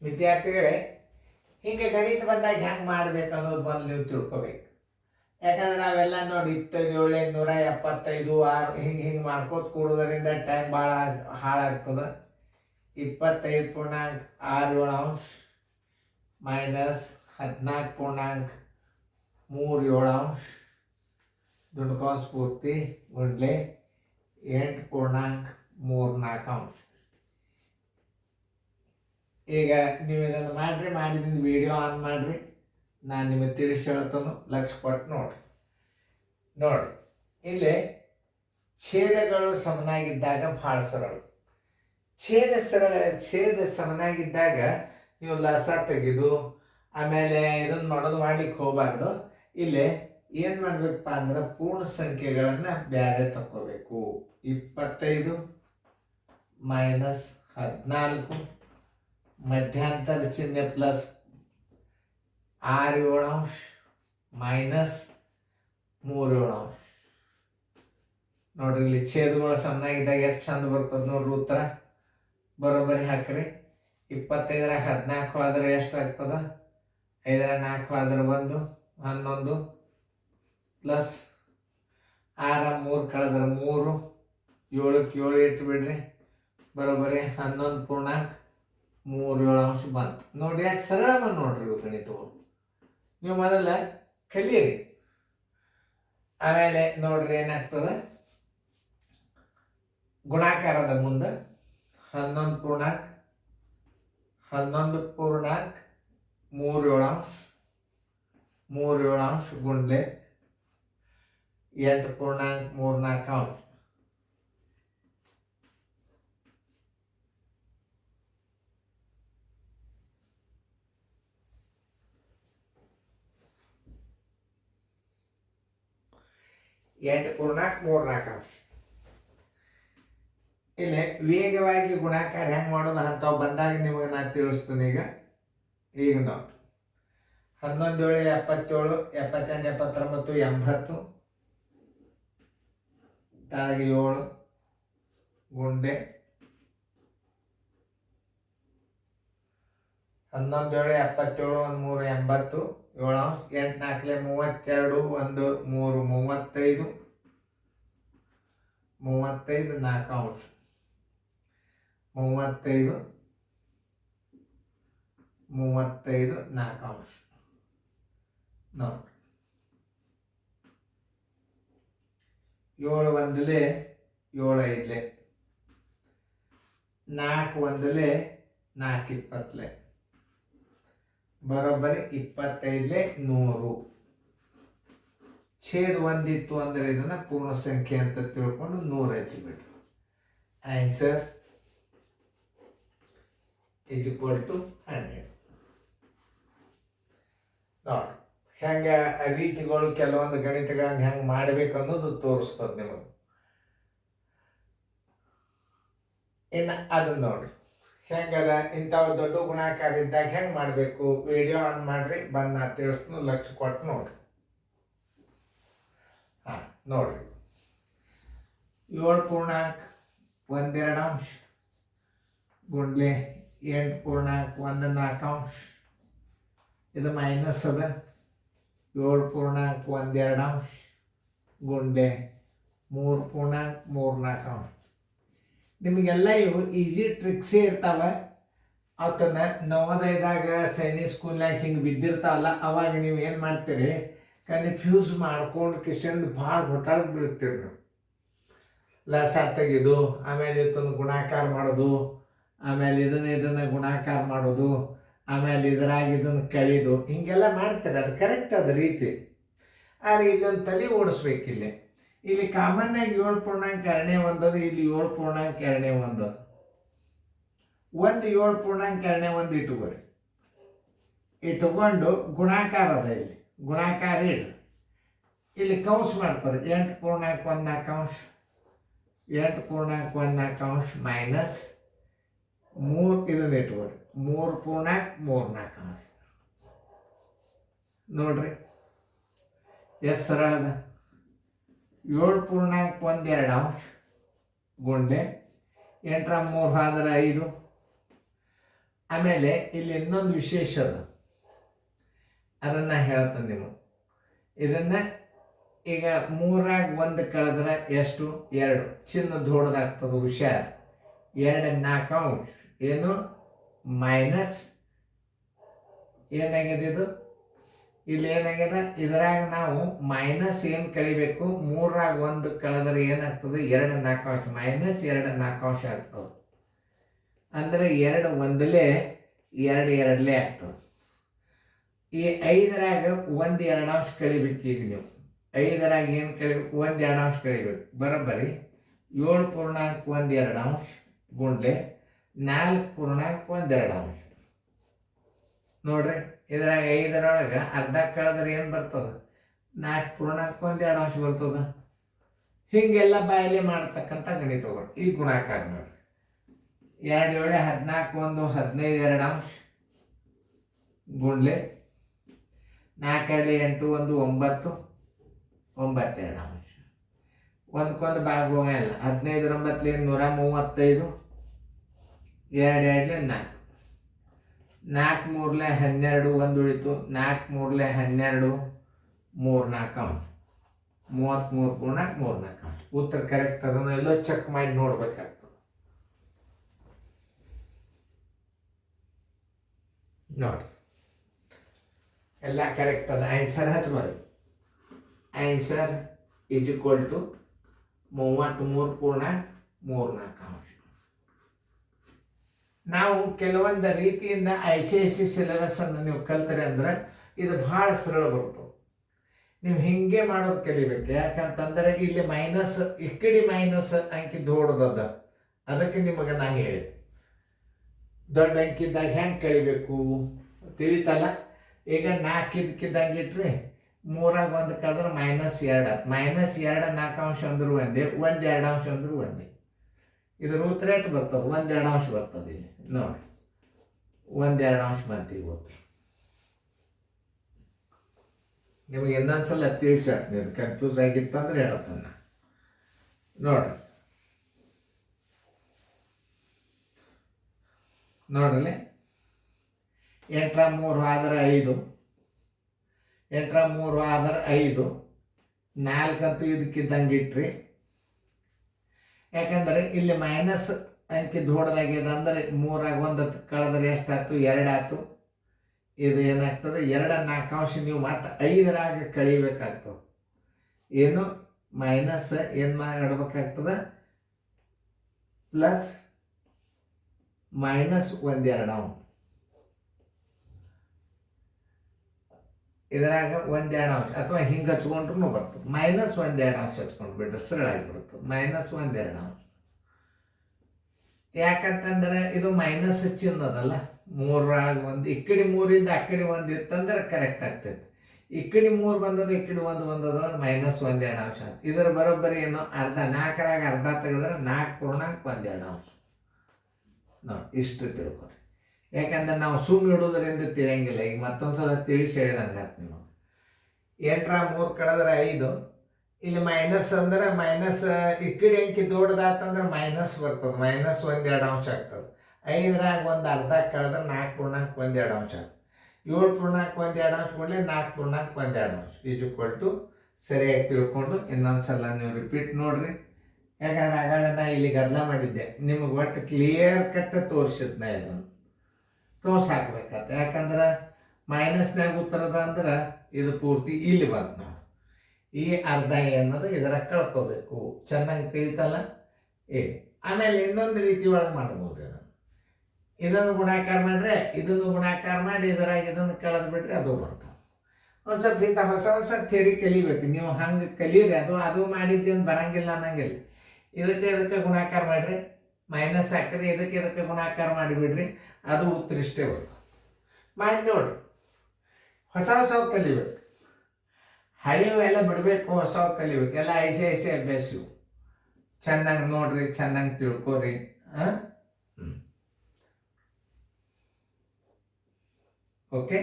ವಿದ್ಯಾರ್ಥಿಗಳೇ, ಹಿಂಗೆ ಗಣಿತ ಬಂದಾಗ ಹೆಂಗೆ ಮಾಡ್ಬೇಕು ಅನ್ನೋದು ಬಂದು ನೀವು ತಿಳ್ಕೊಬೇಕು. ಯಾಕಂದ್ರೆ ನಾವೆಲ್ಲ ನೋಡಿ 27 6 ಹಿಂಗೆ ಮಾಡ್ಕೋತ ಕೂಡೋದ್ರಿಂದ ಟೈಮ್ ಭಾಳ ಹಾಳಾಗ್ತದೆ. 25.67 ಮೈನಸ್ 14.37 ದುಡ್ಕೋಸ್ ಪೂರ್ತಿ ಗುಂಡ್ಲೆ 8.34. ಈಗ ನೀವು ಇದನ್ನು ಮಾಡಿದಿಂದ ವಿಡಿಯೋ ಆನ್ ಮಾಡಿರಿ, ನಾನು ನಿಮಗೆ ತಿಳಿಸಿ ಹೇಳ್ತಾನು, ಲಕ್ಷ ಕೊಟ್ಟು ನೋಡ್ರಿ. ಇಲ್ಲಿ ಛೇದಗಳು ಸಮನಾಗಿದ್ದಾಗ ಭಾಳ ಸರಳ. ಛೇದ ಸಮನಾಗಿದ್ದಾಗ ನೀವು ಲಸ ತೆಗೆದು ಆಮೇಲೆ ಇದನ್ನು ಮಾಡ್ಲಿಕ್ಕೆ ಹೋಗಬಾರ್ದು. ಇಲ್ಲಿ ಏನು ಮಾಡ್ಬೇಕಪ್ಪ ಅಂದ್ರೆ ಪೂರ್ಣ ಸಂಖ್ಯೆಗಳನ್ನು ಬೇರೆ ತಗೋಬೇಕು. 25 ಮೈನಸ್ 14 ಮಧ್ಯಾಂತರ ಚಿಹ್ನೆ ಪ್ಲಸ್ 6/7 ಮೈನಸ್ 3/7. ನೋಡ್ರಿ, ಇಲ್ಲಿ ಛೇದಗಳು ಸಮನಾಗಿದ್ದಾಗ ಎಷ್ಟು ಚಂದ ಬರ್ತದೆ ನೋಡ್ರಿ ಉತ್ತರ. ಬರೋಬ್ಬರಿ ಹಾಕ್ರಿ. 25 14 ಆದ್ರೆ ಎಷ್ಟು ಆಗ್ತದ? 5 4 ಆದ್ರೆ 1 11 ಪ್ಲಸ್ 6 3 ಕಳೆದ್ರೆ 3 7ಕ್ಕೆ 7 ಇಟ್ಟು ಬಿಡ್ರಿ. ಬರೋಬ್ಬರಿ 11.37 ಬಂತು. ನೋಡಿ, ಎಷ್ಟು ಸರಳ ನೋಡ್ರಿ ಇವು ಗಣಿತಗಳು. ನೀವು ಮೊದಲ ಕಲಿಯಿರಿ, ಆಮೇಲೆ ನೋಡ್ರಿ ಏನಾಗ್ತದೆ. ಗುಣಾಕಾರದ ಮುಂದೆ 11.37 ಗುಂಡ್ಲೆ 8.34. ಇಲ್ಲಿ ವೇಗವಾಗಿ ಗುಣಾಕಾರ ಹೆಂಗೆ ಮಾಡೋದು ಅಂಥವು ಬಂದಾಗ ನಿಮಗೆ ನಾನು ತಿಳಿಸ್ತೀನಿ. ಈಗ ನೋಡಿ, 11 7 77 78 79 80 ತಾಳಿಗೆ 7 ಗುಂಡೆ 11 7 77 1 3 80 7 8 4 32 1 3 35 35 4 35 35 4 ನೋಡಿ. 7 1 7 5 4 1 4 20 ಬರೋಬ್ಬರಿ 25 100. ಛೇದ ಒಂದಿತ್ತು ಅಂದರೆ ಇದನ್ನ ಪೂರ್ಣ ಸಂಖ್ಯೆ ಅಂತ ತಿಳ್ಕೊಂಡು 100 ಹಚ್ಚಿಬಿಟ್ರು. Answer is equal to 100. ನೋಡಿ, ಹೆಂಗೆ ರೀತಿಗಳು ಕೆಲವೊಂದು ಗಣಿತಗಳನ್ನು ಹೆಂಗೆ ಮಾಡ್ಬೇಕು ಅನ್ನೋದು ತೋರಿಸ್ತದೆ ನಿಮಗೆ. ಇನ್ನು ಅದನ್ನ ನೋಡ್ರಿ ಹೆಂಗದ. ಇಂಥವು ದೊಡ್ಡ ಗುಣಾಕಾರ ಇದ್ದಾಗ ಹೆಂಗೆ ಮಾಡಬೇಕು, ವಿಡಿಯೋ ಆನ್ ಮಾಡ್ರಿ, ಬಂದು ನಾ ತಿಳಿಸ್ನು, ಲಕ್ಷ ಕೊಟ್ಟು ನೋಡ್ರಿ. ನೋಡ್ರಿ, 7.12 ಗುಂಡ್ಲೆ 8.14. ಇದು ಮೈನಸ್ ಅದ. 7.12 ಗುಂಡ್ಲೆ 3.34. ನಿಮಗೆಲ್ಲ ಇವು ಈಸಿ ಟ್ರಿಕ್ಸೇ ಇರ್ತಾವೆ. ಅವತ್ತನ್ನ ನವೋದಯದಾಗ ಸೈನಿಕ್ ಸ್ಕೂಲ್ನಾಗ ಹಿಂಗೆ ಬಿದ್ದಿರ್ತಾವಲ್ಲ, ಅವಾಗ ನೀವು ಏನು ಮಾಡ್ತೀರಿ, ಕನ್ಫ್ಯೂಸ್ ಮಾಡ್ಕೊಂಡು ಕಿಶನ್ ಭಾಳ ಹೊಟ್ಟಾಳಕ್ಕೆ ಬೀಳ್ತೀರಿ ನೀವು. ಲಸ ತೆಗೆದು ಆಮೇಲೆ ಇದನ್ನು ಗುಣಾಕಾರ ಮಾಡೋದು, ಆಮೇಲೆ ಇದನ್ನು ಗುಣಾಕಾರ ಮಾಡೋದು, ಆಮೇಲೆ ಇದರಾಗ ಇದನ್ನು ಕಳೀದು, ಹಿಂಗೆಲ್ಲ ಮಾಡ್ತಾರೆ. ಅದು ಕರೆಕ್ಟ್ ಅದ ರೀತಿ. ಆದರೆ ಇಲ್ಲೊಂದು ತಲೆ ಓಡಿಸ್ಬೇಕಿಲ್ಲ. ಇಲ್ಲಿ ಕಾಮನ್ನಾಗಿ 7.21 ಇಲ್ಲಿ 7.21 7.21 ಇಟ್ಕೊರಿ. ಇಟ್ಕೊಂಡು ಗುಣಾಕಾರ ಅದ, ಇಲ್ಲಿ ಗುಣಾಕಾರ ಇಡ್ರಿ. ಇಲ್ಲಿ ಕೌಂಸ್ ಮಾಡ್ಕೊರಿ. 8.14 8.14 ಮೈನಸ್ 3 ಇದನ್ನು ಇಟ್ಕೊರಿ. 3.34 ನೋಡ್ರಿ ಎಷ್ಟು ಸರಳ ಅದ. 7.12 ಗುಂಡೆ 8 3 5 ಆಮೇಲೆ ಇಲ್ಲಿ ಇನ್ನೊಂದು ವಿಶೇಷ ಅದ, ಅದನ್ನು ಹೇಳ್ತಾನೆ ನೀವು. ಇದನ್ನು ಈಗ 3ರಾಗ 1 ಕಳೆದ್ರೆ ಎಷ್ಟು? 2. ಚಿನ್ನ ದೊಡ್ಡದಾಗ್ತದೆ, ಹುಷಾರ್. 2 4 ಅಂಶ ಏನು ಮೈನಸ್ ಏನಾಗಿದೆ ಇದು? ಇಲ್ಲಿ ಏನಾಗ್ಯದ? ಇದರಾಗ ನಾವು ಮೈನಸ್ ಏನು ಕಳಿಬೇಕು? 3ರಾಗ 1 ಕಳೆದ್ರೆ ಏನಾಗ್ತದೆ? 2 4 ಅಂಶ ಮೈನಸ್ 2 4 ಅಂಶ ಆಗ್ತದೆ. ಅಂದರೆ 2 1ಲೇ 2 2ಲೇ ಆಗ್ತದೆ. ಈ 5ರಾಗ 1 2 ಅಂಶ ಕಳಿಬೇಕು. ಈಗ ನೀವು 5ರಾಗ ಏನು ಕಳಿಬೇಕು? 1 2 ಅಂಶ ಕಳಿಬೇಕು. ಬರೋಬ್ಬರಿ 7.1 2 ಅಂಶ ಗುಂಡ್ಲೆ 4.1 2 ಅಂಶ. ನೋಡ್ರಿ, ಇದ್ರಾಗ 5ರೊಳಗೆ ಅರ್ಧ ಕಳೆದ್ರೆ ಏನು ಬರ್ತದೆ? 4.1 2 ಅಂಶ ಬರ್ತದೆ. ಹಿಂಗೆಲ್ಲ ಬಾಯಲ್ಲಿ ಮಾಡ್ತಕ್ಕಂಥ ಗಣಿತಗಳು ಈ ಗುಣಾಕಾರ ನೋಡ್ರಿ. 2 7 14 1 15 2 ಅಂಶ ಗುಂಡ್ಲೆ 4 2 8 1 9 9 2 ಅಂಶ. ಒಂದಕ್ಕೊಂದು ಭಾಗ ಹೋಗಲ್ಲ. 15 9 135 2 2 4 4 3 12 1 ಉಳಿತು. 4 3 12 3 4 ಅಂಶ 33.34 ಅಂಶ. ಉತ್ತರ ಕರೆಕ್ಟ್ ಅದನ್ನು ಎಲ್ಲೋ ಚೆಕ್ ಮಾಡಿ ನೋಡ್ಬೇಕಾಗ್ತದೆ. ನೋಡಿ, ಎಲ್ಲ ಕರೆಕ್ಟ್ ಅದ. ಆನ್ಸರ್ ಹಚ್ಬಾರ್ದು. ಆನ್ಸರ್ ಈಸ್ ಈಕ್ವಲ್ ಟು 33.34 ಅಂಶ. ನಾವು ಕೆಲವೊಂದು ರೀತಿಯಿಂದ ICSE ಸಿಲೆಬಸ್ ಅನ್ನು ನೀವು ಕಲ್ತ್ರೆ ಅಂದ್ರೆ ಇದು ಬಹಳ ಸರಳ ಬರ್ತದೆ. ನೀವು ಹಿಂಗೆ ಮಾಡೋದು ಕಲಿಬೇಕು. ಯಾಕಂತಂದ್ರೆ ಇಲ್ಲಿ ಮೈನಸ್ ಈ ಕಡೆ ಮೈನಸ್ ಅಂಕಿ ದೊಡ್ಡದ. ಅದಕ್ಕೆ ನಿಮಗೆ ನಾ ಹೇಳಿದೆ ದೊಡ್ಡ ಅಂಕಿದ್ದಾಗ ಹೆಂಗೆ ಕಳಿಬೇಕು ತಿಳಿತಲ್ಲ. ಈಗ 4 ಇದಕ್ಕಿದ್ದಂಗೆ ಇಟ್ರಿ 3ರಾಗ 1 ಕಳೆದ್ರೆ -2 -2 4 ಅಂಶ ಅಂದ್ರೂ ಒಂದೇ, 1 2 ಅಂಶ ಅಂದ್ರೂ ಒಂದೇ. ಇದ್ರ ಉತ್ತರ ಎಷ್ಟು ಬರ್ತದೆ? 1 2 ಅಂಶ ಬರ್ತದೆ. ಇಲ್ಲಿ ನೋಡಿ 1 2 ಅಂಶ ಬಂತೀವಿ ಉತ್ತರ. ನಿಮಗೆ ಇನ್ನೊಂದ್ಸಲ ತಿಳಿಸಾಕ್ತೀನಿ, ಇದು ಕನ್ಫ್ಯೂಸ್ ಆಗಿತ್ತಂದ್ರೆ ಹೇಳ್ತಾನೆ. ನೋಡ್ರಿ ನೋಡ್ರಿ 8 3 ಆದ್ರೆ 5, 8 3 ಆದ್ರೆ 5, 4 ಅಂತೂ ಇದಕ್ಕಿದ್ದಂಗೆ ಇಟ್ರಿ. ಯಾಕಂದ್ರೆ ಇಲ್ಲಿ ಮೈನಸ್ ಅಂಕಿ ದೊಡ್ಡದಾಗ್ಯದ ಅಂದ್ರೆ 3ರಾಗ 1 ಕಳೆದ್ರೆ ಎಷ್ಟಾಯ್ತು? 2 ಆಯ್ತು. ಇದು ಏನಾಗ್ತದೆ? 2 4 ಅಂಶ ನೀವು ಮತ್ತೆ 5ರಾಗ ಕಳಿಬೇಕಾಗ್ತದೆ. ಏನು ಮೈನಸ್ ಏನು ಮಾಡಬೇಕಾಗ್ತದೆ? ಪ್ಲಸ್ -1 2 ಅಂಶ. ಇದರಾಗ 1 2 ಅಂಶ ಅಥವಾ ಹಿಂಗೆ ಹಚ್ಕೊಂಡ್ರು ಬರ್ತದೆ. -1 2 ಅಂಶ ಹಚ್ಕೊಂಡು ಬಿಟ್ರೆ ಸರಳ ಆಗಿಬಿಡ್ತದೆ. -1 2 ಅಂಶ. ಯಾಕಂತಂದ್ರೆ ಇದು ಮೈನಸ್ ಚಿನ್ನದಲ್ಲ. 3ರೊಳಗೆ 1 ಈ ಕಡೆ 3ರಿಂದ ಆ ಕಡೆ 1 ಇತ್ತಂದ್ರೆ ಕರೆಕ್ಟ್ ಆಗ್ತೈತೆ. ಈ ಕಡೆ 3 ಬಂದದ, ಈ ಕಡೆ 1 ಬಂದದ, -1 2 ಅಂಶ. ಇದರ ಬರೋಬ್ಬರಿ ಏನು? ಅರ್ಧ. 4ರಾಗ ಅರ್ಧ ತೆಗೆದ್ರೆ 4.1 2 ಅಂಶ. ನೋಡಿ, ಇಷ್ಟು ತಿಳ್ಕೊರಿ. ಯಾಕಂದ್ರೆ ನಾವು ಸುಮ್ಮನೆ ಇಡೋದ್ರಿಂದ ತಿಳಿಯಂಗಿಲ್ಲ. ಈಗ ಮತ್ತೊಂದ್ಸಲ ತಿಳಿಸಿ ಹೇಳಿದಂಗೆ ಆಯ್ತು ನಿಮಗೆ. 8ರಾಗ 3 ಕಳೆದ್ರೆ 5. ಇಲ್ಲಿ ಮೈನಸ್ ಅಂದ್ರೆ ಮೈನಸ್ ಈ ಕಡೆ ಅಂಕಿ ದೊಡ್ಡದಾತಂದ್ರೆ ಮೈನಸ್ ಬರ್ತದೆ. -1 2 ಅಂಶ ಆಗ್ತದೆ. 5ರಾಗ 1 ಅರ್ಧ ಕಳೆದ್ರೆ 4.1 2 ಅಂಶ ಆಗ್ತದೆ. 7.1 2 ಅಂಶ ಕೊಡಲಿ 4.1 2 ಅಂಶ ಈಸ್ ಈಕ್ವಲ್ ಟು. ಸರಿಯಾಗಿ ತಿಳ್ಕೊಂಡು ಇನ್ನೊಂದ್ಸಲ ನೀವು ರಿಪೀಟ್ ನೋಡ್ರಿ. ಯಾಕಂದ್ರೆ ಆಗಾಗ ನಾ ಇಲ್ಲಿ ಗದ್ದಲ ಮಾಡಿದ್ದೆ, ನಿಮಗೆ ಒಟ್ಟು ಕ್ಲಿಯರ್ ಕಟ್ ತೋರಿಸಿದ್ನ ಇದನ್ನು ತೋರ್ಸಾಕ್ಬೇಕತ್ತ. ಯಾಕಂದ್ರೆ ಮೈನಸ್ನಾಗ ಉತ್ತರದ ಅಂದ್ರೆ ಇದು ಪೂರ್ತಿ ಇಲ್ಲಿ ಬಂತು. ನಾವು ಈ ಅರ್ಧ ಏನದ ಇದರ ಕಳ್ಕೋಬೇಕು. ಚೆನ್ನಾಗಿ ತಿಳಿತಲ್ಲ. ಆಮೇಲೆ ಇನ್ನೊಂದು ರೀತಿ ಒಳಗೆ ಮಾಡ್ಬೋದು. ಇದನ್ನು ಗುಣಾಕಾರ ಮಾಡ್ರೆ ಇದನ್ನು ಗುಣಾಕಾರ ಮಾಡಿ ಇದರಾಗ ಇದನ್ನು ಕಳೆದು ಬಿಟ್ರೆ ಅದು ಬರ್ತದೆ. ಒಂದು ಸ್ವಲ್ಪ ಇಂಥ ಹೊಸ ಹೊಸ ಥಿಯರಿ ಕಲಿಬೇಕು ನೀವು. ಹಂಗೆ ಕಲೀರಿ. ಅದು ಮಾಡಿದ್ದೇನು ಬರಂಗಿಲ್ಲ ಅನ್ನಂಗಿಲ್ಲ. ಇದಕ್ಕೆ ಗುಣಾಕಾರ ಮಾಡಿರಿ, ಮೈನಸ್ ಹಾಕ್ರಿ, ಇದಕ್ಕೆ ಗುಣಾಕಾರ ಮಾಡಿಬಿಡ್ರಿ, ಅದು ಉತ್ತರ ಇಷ್ಟೇ ಬರ್ತದೆ. ಮಾಡಿ ನೋಡ್ರಿ. ಹೊಸ ಹೊಸವು ಕಲಿಬೇಕು. ಹಳೆಯವು ಎಲ್ಲ ಬಿಡಬೇಕು, ಹೊಸವು ಕಲಿಬೇಕು. ಎಲ್ಲ ICSE ಅಭ್ಯಾಸ ಇವು. ಚೆನ್ನಾಗಿ ನೋಡ್ರಿ, ಚೆನ್ನಾಗಿ ತಿಳ್ಕೊರಿ. ಓಕೆ.